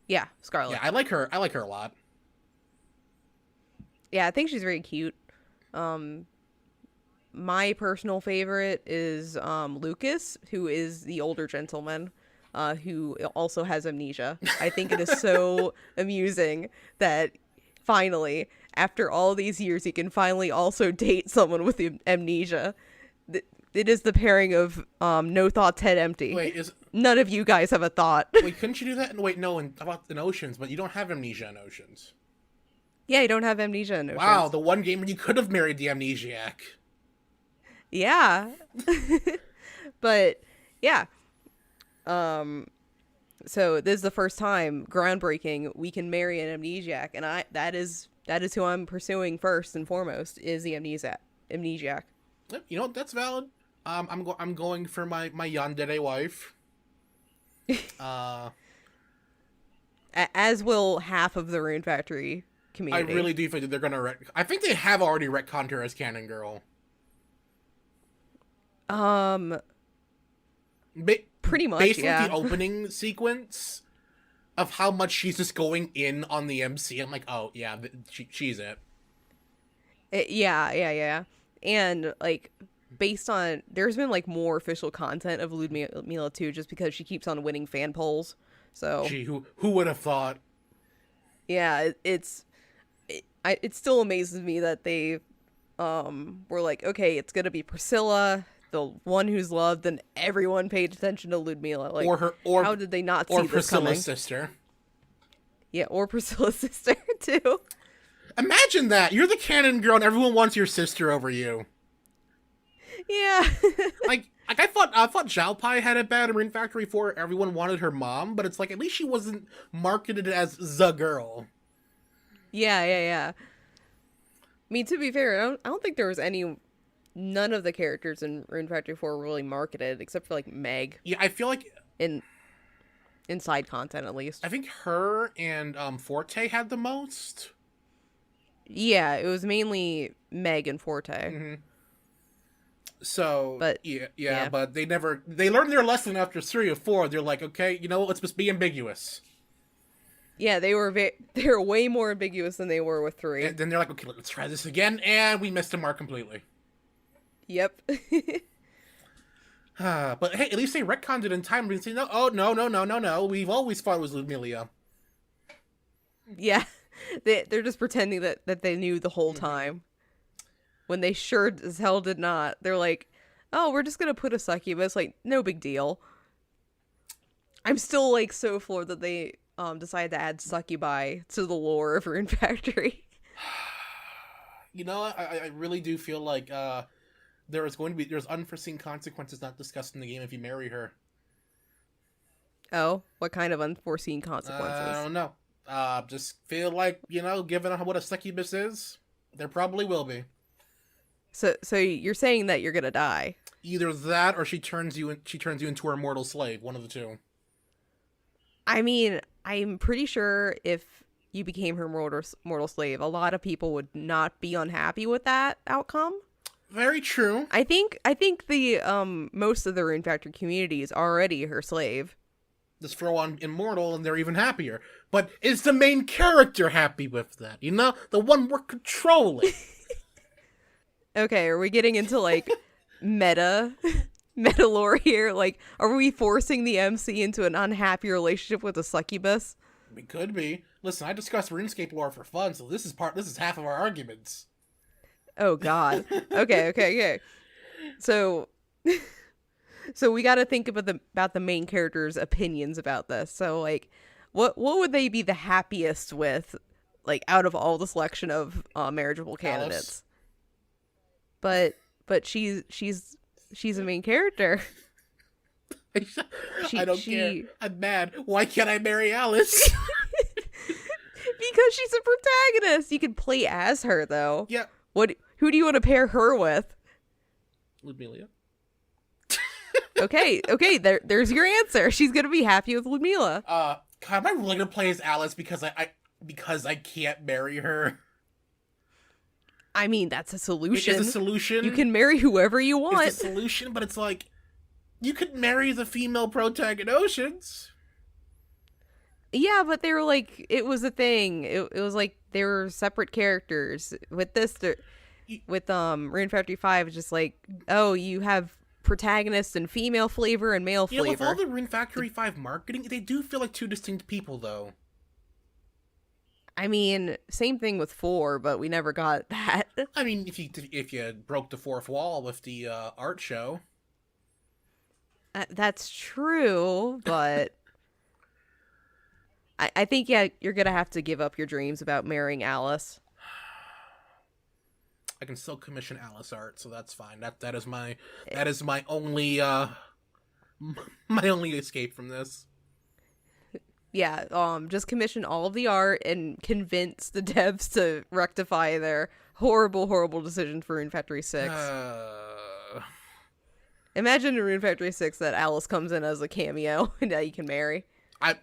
Yeah, Scarlet. Yeah, I like her a lot. Yeah, I think she's very cute. My personal favorite is Lucas, who is the older gentleman, who also has amnesia. I think it is so amusing that finally, after all these years, he can finally also date someone with amnesia. It is the pairing of no thoughts, head empty. Wait, none of you guys have a thought? Wait, couldn't you do that? Wait, no, in Oceans, but you don't have amnesia in Oceans. Yeah, you don't have amnesia in Oceans. Wow, the one game where you could have married the amnesiac. Yeah. But yeah. So this is the first time, groundbreaking, we can marry an amnesiac, and that is who I'm pursuing first and foremost, is the amnesiac. You know, that's valid. I'm going for my yandere wife. As will half of the Rune Factory community. I really do think that they're gonna I think they have already retconned her as Canon Girl. Pretty much, based on the opening sequence of how much she's just going in on the MC, I'm like, oh yeah, she's it. Yeah. And like, based on, there's been like more official content of Ludmilla too, just because she keeps on winning fan polls. So gee, who would have thought? Yeah, it still amazes me that they were like, okay, it's gonna be Priscilla, the one who's loved, and everyone paid attention to Ludmilla. Like, Or her, how did they not or see this coming? Priscilla's sister. Yeah, or Priscilla's sister too. Imagine that. You're the canon girl and everyone wants your sister over you. Yeah. Like I thought Xiaopai had it bad in Marine Factory 4. Everyone wanted her mom, but it's like at least she wasn't marketed as the girl. Yeah. I mean, to be fair, I don't think there was none of the characters in Rune Factory 4 were really marketed, except for, like, Meg. Yeah, I feel like In side content, at least. I think her and Forte had the most. Yeah, it was mainly Meg and Forte. Mm-hmm. So, But yeah, but they learned their lesson after 3 or 4. They're like, okay, you know what, let's just be ambiguous. Yeah, they were way more ambiguous than they were with 3. And then they're like, okay, let's try this again, and we missed the mark completely. Yep. But hey, at least they retconned it in time. We can say, no, we've always thought it was Ludmilla. Yeah. They're just pretending that they knew the whole time. When they sure as hell did not. They're like, oh, we're just gonna put a succubus. Like, no big deal. I'm still, like, so floored that they decided to add succubi to the lore of Rune Factory. You know, I really do feel like there's unforeseen consequences not discussed in the game if you marry her. Oh, what kind of unforeseen consequences? I don't know. Just feel like, given what a succubus is, there probably will be. So you're saying that you're gonna die? Either that, or she turns you into her mortal slave. One of the two. I mean, I'm pretty sure if you became her mortal slave, a lot of people would not be unhappy with that outcome. Very true. I think the most of the Rune Factory community is already her slave. Just throw on immortal and they're even happier. But is the main character happy with that? The one we're controlling. Okay, are we getting into, like, meta lore here? Like, are we forcing the MC into an unhappy relationship with a succubus? We could be. Listen, I discussed RuneScape lore for fun, so this is half of our arguments. Oh God. Okay. So we got to think about the main character's opinions about this. So, like, what would they be the happiest with, like, out of all the selection of marriageable candidates? Alice. But she's a main character. I don't care. I'm mad. Why can't I marry Alice? Because she's a protagonist. You could play as her, though. Yeah. Who do you want to pair her with? Ludmilla. Okay. There's your answer. She's gonna be happy with Ludmilla. God, am I really gonna play as Alice because I can't marry her? I mean, that's a solution. It's a solution. You can marry whoever you want. It's a solution, but it's like, you could marry the female protagonist. Yeah, but they were like, it was a thing. It was like they were separate characters. With this, with Rune Factory 5, it's just like, oh, you have protagonist and female flavor and male flavor. With all the Rune Factory 5 marketing, they do feel like two distinct people, though. I mean, same thing with 4, but we never got that. I mean, if you broke the fourth wall with the art show. That's true, but I think, yeah, you're going to have to give up your dreams about marrying Alice. I can still commission Alice art, so that's fine. That is my only my only escape from this. Yeah, just commission all of the art and convince the devs to rectify their horrible decision for Rune Factory 6. Imagine in Rune Factory 6 that Alice comes in as a cameo and that you can marry. I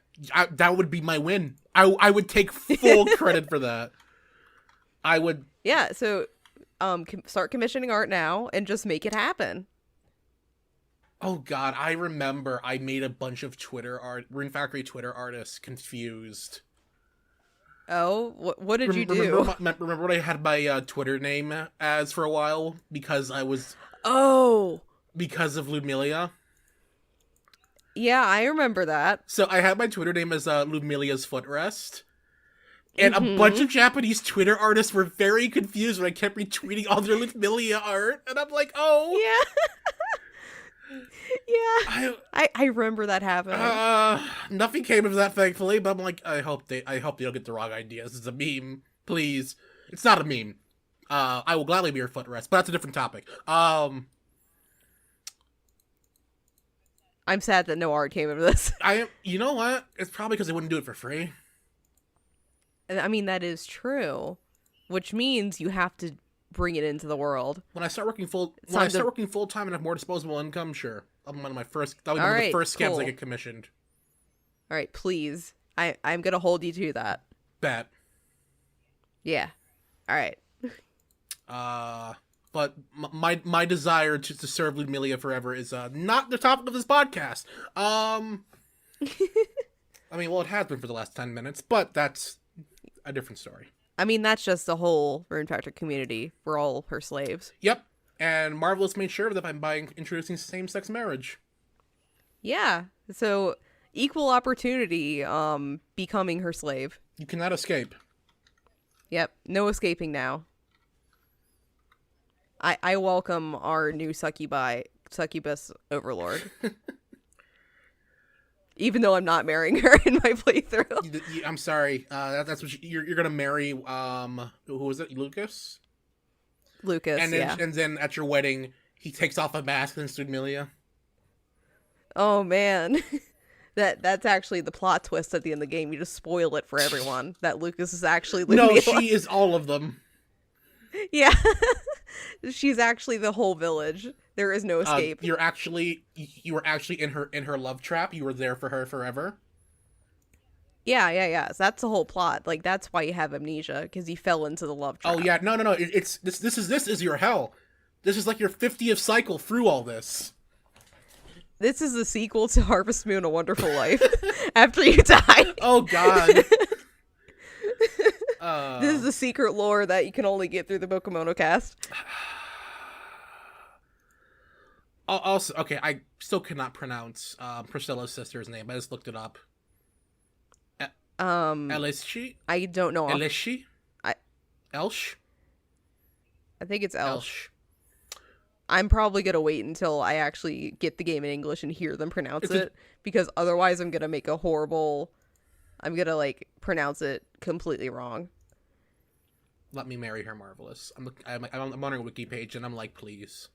that would be my win. I would take full credit for that. I would. Yeah, so start commissioning art now and just make it happen. Oh God, I remember I made a bunch of Rune Factory Twitter artists confused. Oh, what did you do? Remember what I had my Twitter name as for a while because I was. Oh. Because of Ludmilla. Yeah, I remember that. So I had my Twitter name as Ludmilla's Footrest. And a bunch of Japanese Twitter artists were very confused when I kept retweeting all their Milia art. And I'm like, oh. Yeah. Yeah. I remember that happening. Nothing came of that, thankfully, but I'm like, I hope they don't get the wrong ideas. It's a meme. Please. It's not a meme. I will gladly be your footrest, but that's a different topic. I'm sad that no art came of this. You know what? It's probably because they wouldn't do it for free. I mean, that is true, which means you have to bring it into the world. When I start working full time and have more disposable income, sure. That'll be one of the first scams cool. I get commissioned. All right, please. I'm gonna hold you to that. Bet. Yeah. All right. But my desire to serve Ludmilla forever is not the topic of this podcast. I mean, well, it has been for the last 10 minutes, but that's a different story. I mean, that's just the whole Rune Factory community. We're all her slaves. Yep. And Marvelous made sure of that by introducing same-sex marriage. Yeah. So, equal opportunity becoming her slave. You cannot escape. Yep. No escaping now. I welcome our new succubus overlord. Even though I'm not marrying her in my playthrough. I'm sorry. That's what you're gonna marry. Who was it? Lucas. And then, and then at your wedding, he takes off a mask and it's Ludmilla. Oh man, that's actually the plot twist at the end of the game. You just spoil it for everyone that Lucas is actually Ludmilla. No, she is all of them. Yeah, she's actually the whole village. There is no escape. You were actually in her love trap. You were there for her forever. Yeah. So that's the whole plot. Like, that's why you have amnesia, because he fell into the love trap. Oh yeah, no. This is your hell. This is like your 50th cycle through all this. This is the sequel to Harvest Moon: A Wonderful Life. After you die. Oh god. This is the secret lore that you can only get through the BokuMonoCast. Also, okay, I still cannot pronounce Priscilla's sister's name. I just looked it up. Elishi? I don't know. Elishi? Elsh? I think it's Elsh. I'm probably gonna wait until I actually get the game in English and hear them pronounce it, because otherwise I'm gonna make I'm gonna like pronounce it completely wrong. Let me marry her, Marvelous. I'm on her wiki page and I'm like, please.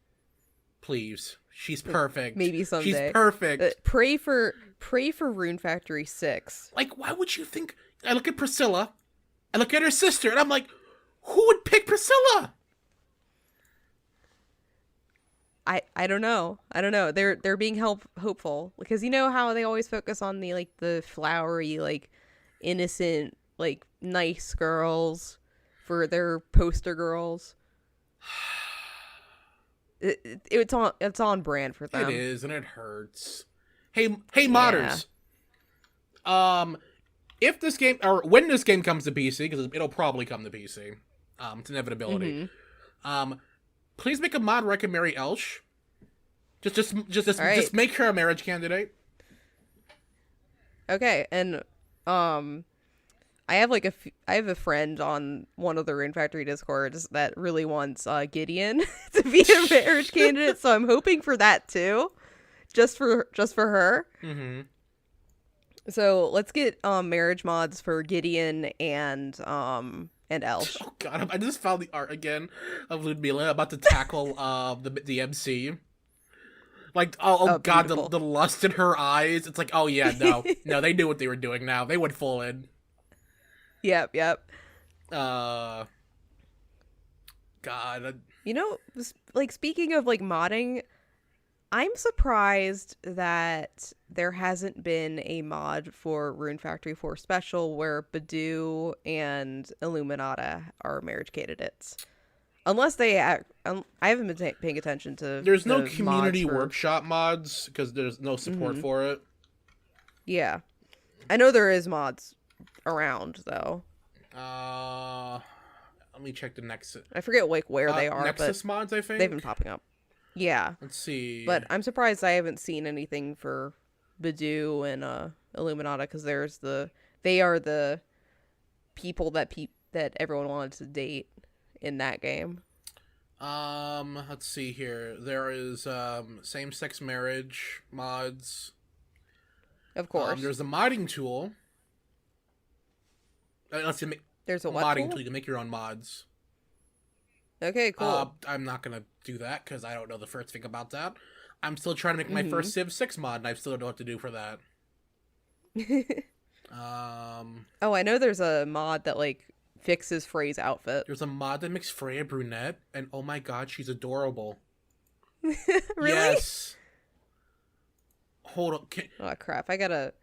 She's perfect. Maybe someday. She's perfect. Pray for Rune Factory 6. Like, why would you think? I look at Priscilla, I look at her sister, and I'm like, who would pick Priscilla? I don't know. They're being hopeful, because you know how they always focus on the flowery, like, innocent, like, nice girls for their poster girls. It's on brand for them. It is, and it hurts. Hey, modders. If this game, or when this game comes to PC, because it'll probably come to PC, it's an inevitability. Please make a mod where I can marry Elsh. Just make her a marriage candidate. Okay, and I have I have a friend on one of the Rune Factory Discords that really wants Gideon to be a marriage candidate, so I'm hoping for that too, just for her. Mm-hmm. So let's get marriage mods for Gideon and Elsh. Oh god, I just found the art again of Ludmilla about to tackle the MC. Like, oh god, the lust in her eyes. It's like, oh yeah, no, they knew what they were doing now. They went full in. Yep. God. You know, like, speaking of, like, modding, I'm surprised that there hasn't been a mod for Rune Factory 4 Special where Badu and Illuminata are marriage candidates. Unless they I haven't been paying attention to. There's no community workshop mods because there's no support for it. Yeah. I know there is mods around, though. Let me check the Nexus. I forget where they are. Nexus mods, I think. They've been popping up. Yeah. Let's see. But I'm surprised I haven't seen anything for Badu and Illuminata, because they are the people that everyone wanted to date in that game? Let's see here. There is same-sex marriage mods. Of course. There's a modding tool. There's a what modding tool? tool. You can make your own mods. Okay, cool. I'm not gonna do that because I don't know the first thing about that. I'm still trying to make my first Civ 6 mod, and I still don't know what to do for that. Oh, I know there's a mod that like fixes Frey's outfit. There's a mod that makes Freya brunette, and oh my god, she's adorable. Really? Yes. Hold on. Oh crap! I gotta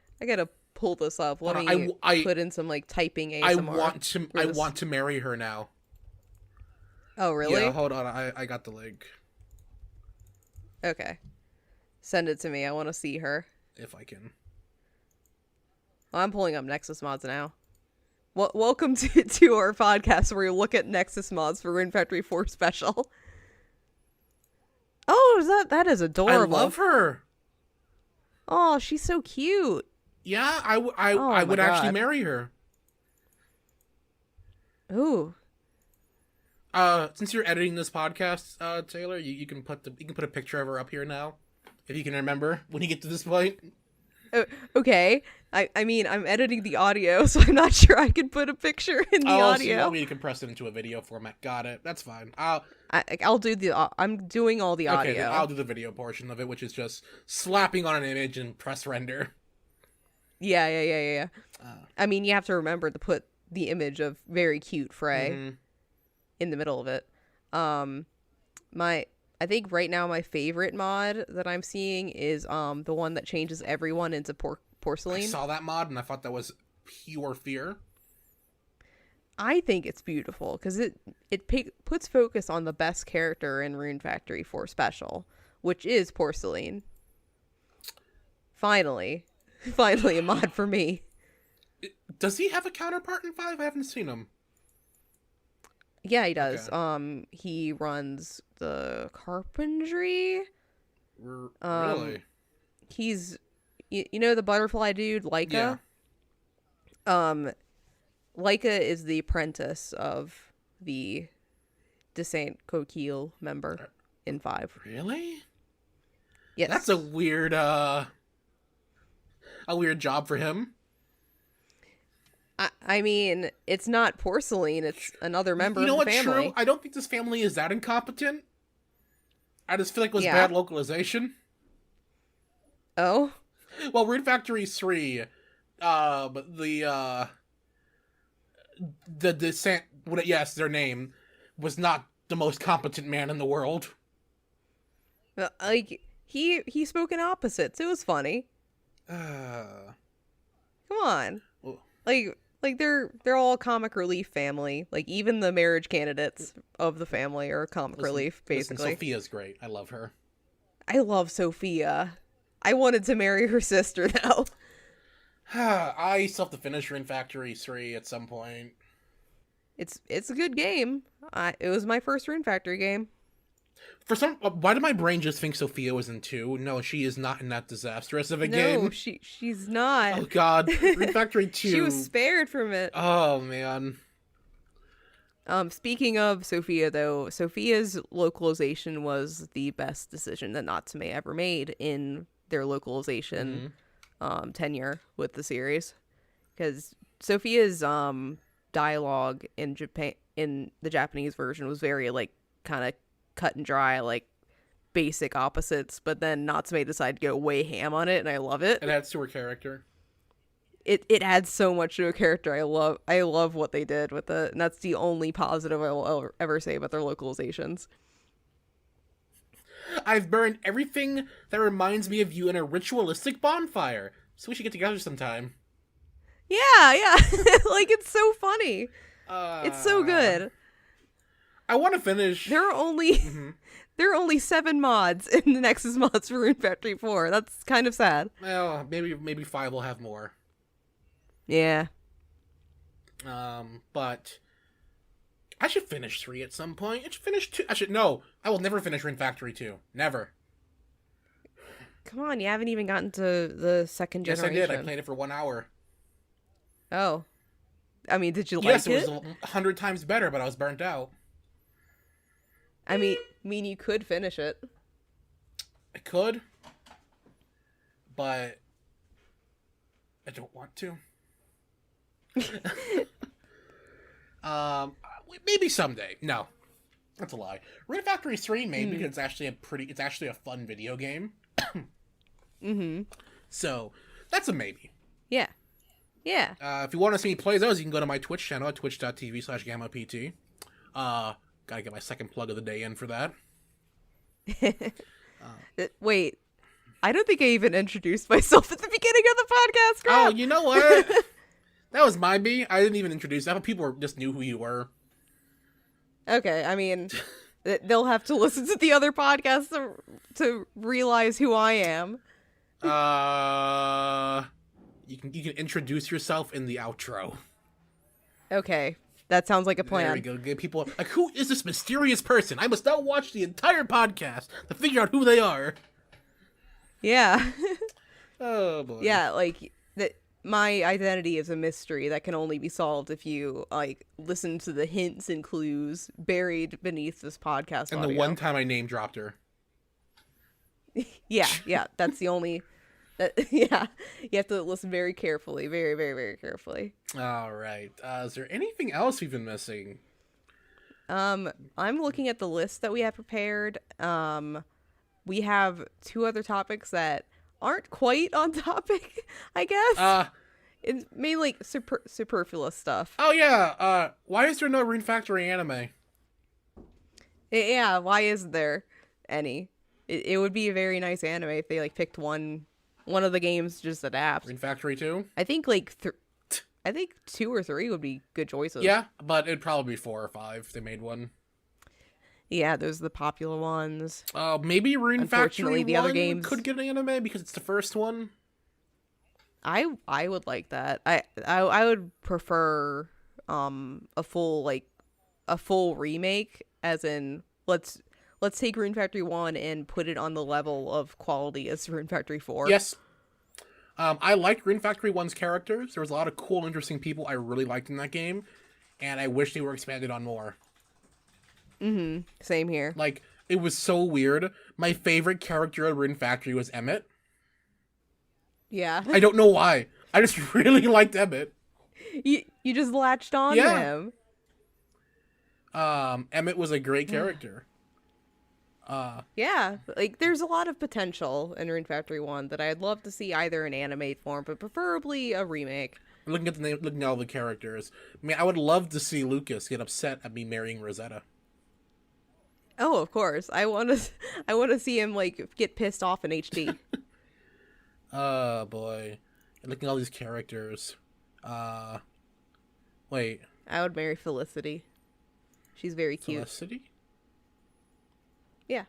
pull this up. Let Hold on, me I put in some like typing ASMR. I want to marry her now. Oh really? Yeah, hold on. I got the link. Okay. Send it to me. I want to see her. If I can. Well, I'm pulling up Nexus mods now. Welcome to our podcast where we look at Nexus mods for Rune Factory 4 Special. Oh, that is adorable. I love her. Oh, she's so cute. Yeah, I would actually marry her. Ooh. Since you're editing this podcast, Taylor, you can put a picture of her up here now, if you can remember when you get to this point. Okay. I mean, I'm editing the audio, so I'm not sure I can put a picture in the audio. So you want me to compress it into a video format? Got it. That's fine. I'll do I'm doing all the audio. Okay, then I'll do the video portion of it, which is just slapping on an image and press render. Yeah. I mean, you have to remember to put the image of very cute Frey in the middle of it. I think right now my favorite mod that I'm seeing is the one that changes everyone into porcelain. I saw that mod and I thought that was pure fear. I think it's beautiful because it puts focus on the best character in Rune Factory 4 Special, which is porcelain. Finally a mod for me. Does he have a counterpart in 5? I haven't seen him. Yeah, he does. Okay. He runs the carpentry. Really? He's, you know, the butterfly dude, Laika? Yeah. Laika is the apprentice of the Descent Coquille member in 5. Really? Yes. That's a weird job for him. I mean, it's not porcelain, it's another member of the family. You know what's true? I don't think this family is that incompetent. I just feel like it was bad localization. Oh? Well, Rune Factory 3, but the Descent, yes, their name, was not the most competent man in the world. Like, he spoke in opposites. It was funny. Come on. Like they're all comic relief family. Like even the marriage candidates of the family are comic relief, basically. Sophia's great. I love her. I love Sophia. I wanted to marry her sister though. I still have to finish Rune Factory 3 at some point. It's a good game. It was my first Rune Factory game. Why did my brain just think Sophia was in 2? No, she is not in that disastrous of a game. No, she's not. Oh god, Rune Factory 2. She was spared from it. Oh man. Speaking of Sophia though, Sophia's localization was the best decision that Natsume ever made in their localization tenure with the series, because Sophia's dialogue in the Japanese version was very like kind of cut and dry, like basic opposites, but then Natsume decided to go way ham on it, and I love it. It adds to her character. It adds so much to a character. I love what they did with it, and that's the only positive I will ever say about their localizations. I've burned everything that reminds me of you in a ritualistic bonfire, so we should get together sometime. Yeah. Like, it's so funny. It's so good. I want to finish. There are only 7 mods in the Nexus mods for Rune Factory 4. That's kind of sad. Well, maybe 5 will have more. Yeah. But I should finish 3 at some point. I should finish 2. No, I will never finish Rune Factory 2. Never. Come on, you haven't even gotten to the second generation. Yes, I did. I played it for 1 hour. Oh. I mean, did you Yes, like it it? was 100 times better, but I was burnt out. I mean, you could finish it. I could, but I don't want to. Maybe someday. No, that's a lie. Rune Factory 3 maybe because it's actually a fun video game. Mm-hmm. So that's a maybe. Yeah. Yeah. If you want to see me play those, you can go to my Twitch channel at twitch.tv/GammaPT. Gotta get my second plug of the day in for that. Wait, I don't think I even introduced myself at the beginning of the podcast. Crap. Oh, you know what? That was my B. I didn't even introduce that, but people just knew who you were. Okay, I mean, they'll have to listen to the other podcasts to realize who I am. You can introduce yourself in the outro. Okay, that sounds like a plan. There we go. Get people like, who is this mysterious person? I must now watch the entire podcast to figure out who they are. Yeah. Oh boy. Yeah, like my identity is a mystery that can only be solved if you like listen to the hints and clues buried beneath this podcast. And audio. the one time I name dropped her. Yeah, that's the only. Yeah, you have to listen very carefully, very, very, very carefully. All right. Is there anything else we've been missing? I'm looking at the list that we have prepared. We have 2 other topics that aren't quite on topic, I guess. It's mainly superfluous stuff. Oh yeah. Why is there no Rune Factory anime? Yeah, why isn't there any? It would be a very nice anime if they like picked one of the games just adapt. Rune Factory 2? I think like I think 2 or 3 would be good choices. Yeah, but it'd probably be 4 or 5 if they made one. Yeah, those are the popular ones. Maybe Rune Factory the 1 other games could get an anime because it's the first one. I would like that. I would prefer a full remake, as in let's take Rune Factory 1 and put it on the level of quality as Rune Factory 4. Yes. I liked Rune Factory 1's characters. There was a lot of cool, interesting people I really liked in that game, and I wish they were expanded on more. Mm-hmm. Same here. Like, it was so weird. My favorite character in Rune Factory was Emmett. Yeah. I don't know why. I just really liked Emmett. You just latched on to him. Emmett was a great character. Yeah, like there's a lot of potential in Rune Factory 1 that I'd love to see either in animated form, but preferably a remake. Looking at all the characters. I mean, I would love to see Lucas get upset at me marrying Rosetta. Oh, of course. I want to see him like get pissed off in HD. Oh boy. And looking at all these characters. Wait. I would marry Felicity. She's very cute. Felicity? Yeah.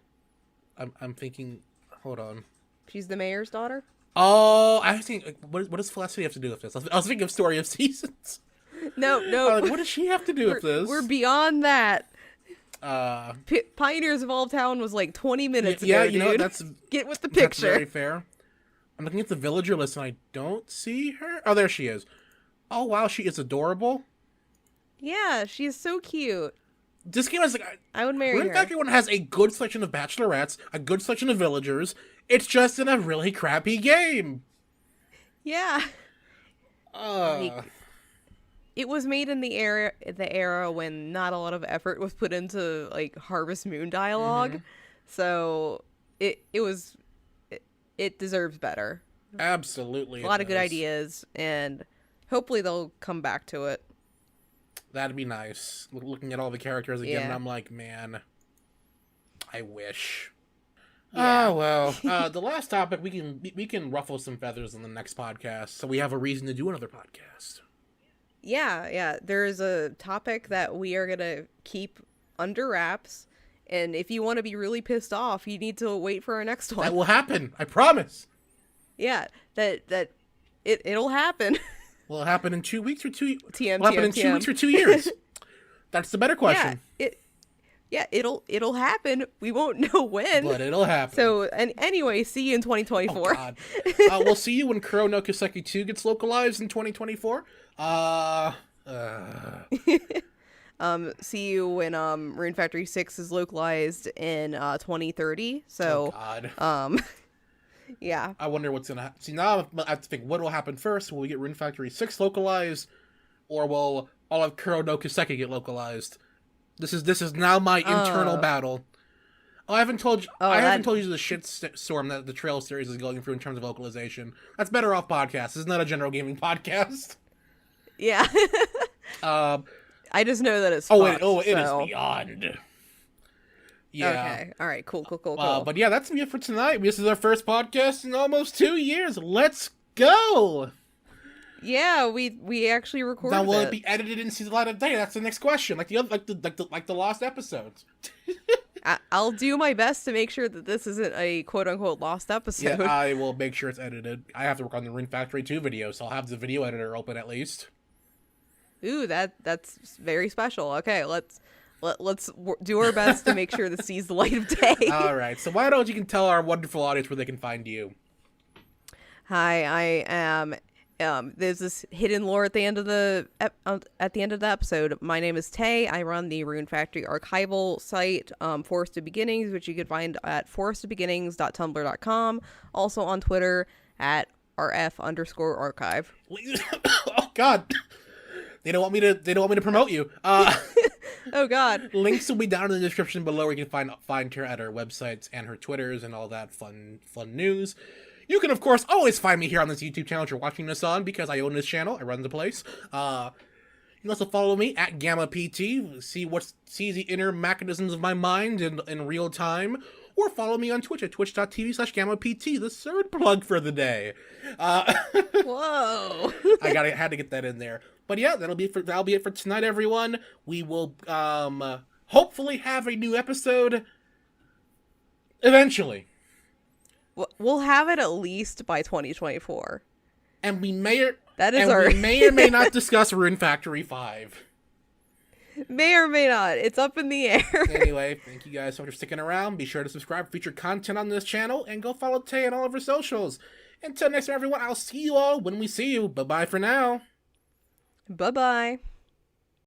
I'm thinking. Hold on. She's the mayor's daughter? Oh, I was thinking, what does Felicity have to do with this? I was thinking of Story of Seasons. No. Like, what does she have to do with this? We're beyond that. Pioneers Pioneers of All Town was like 20 minutes ago, yeah, dude. know, that's Get with the picture. That's very fair. I'm looking at the villager list and I don't see her. Oh, there she is. Oh, wow, she is adorable. Yeah, she's so cute. This game has like I would marry her. Rune Factory 1 has a good selection of bachelorettes, a good selection of villagers. It's just in a really crappy game. Yeah. It was made in the era when not a lot of effort was put into like Harvest Moon dialogue. Mm-hmm. So it deserves better. Absolutely. A lot of good ideas, and hopefully they'll come back to it. That'd be nice. Looking at all the characters again, Yeah. I'm like, man, I wish. Yeah. Oh well. The last topic we can ruffle some feathers in the next podcast, so we have a reason to do another podcast. Yeah. There's a topic that we are gonna keep under wraps, and if you want to be really pissed off, you need to wait for our next one. That will happen. I promise. Yeah, it'll happen. Will it happen in 2 weeks or two? TM, Will it happen in 2 weeks or 2 years? That's the better question. It'll happen. We won't know when, But it'll happen. So, and anyway, see you in 2024. Oh, God. We'll see you when Kuro no Kiseki 2 gets localized in 2024. See you when Rune Factory 6 is localized in 2030. So, Oh God. Yeah. I wonder what's gonna happen. See, now I have to think, what will happen first? Will we get Rune Factory 6 localized? Or will all of Kuro no Kiseki get localized? This is now my internal battle. Oh, I haven't told you the shitstorm that the Trail series is going through in terms of localization. That's Better Off Podcast. This is not a general gaming podcast. Yeah. I just know that it's it is beyond. Yeah. Okay. All right. Cool. But yeah, that's it for tonight. This is our first podcast in almost 2 years. Let's go. Yeah, we actually recorded. Now will it be edited and see the light of day? That's the next question. Like the lost episodes. I'll do my best to make sure that this isn't a quote unquote lost episode. Yeah, I will make sure it's edited. I have to work on the Rune Factory 2 video, so I'll have the video editor open at least. Ooh, that's very special. Okay, let's do our best to make sure this sees the light of day. All right. So why don't you tell our wonderful audience where they can find you? Hi, I am. There's this hidden lore at the end of the episode. My name is Tay. I run the Rune Factory archival site, Forested Beginnings, which you can find at forestedbeginnings.tumblr.com. Also on Twitter at rf_archive. Oh God. They don't want me to promote you. Oh God. Links will be down in the description below where you can find her at her websites and her Twitters and all that fun news. You can, of course, always find me here on this YouTube channel that you're watching this on, because I own this channel. I run the place. You can also follow me at GammaPT, see the inner mechanisms of my mind in real time, or follow me on Twitch at twitch.tv/GammaPT, the third plug for the day. Whoa. I had to get that in there. But yeah, that'll be it for tonight, everyone. We will hopefully have a new episode eventually. We'll have it at least by 2024. And we may or may not discuss Rune Factory 5. May or may not. It's up in the air. Anyway, thank you guys so much for sticking around. Be sure to subscribe for future content on this channel, and go follow Tay on all of her socials. Until next time, everyone, I'll see you all when we see you. Bye-bye for now. Bye-bye.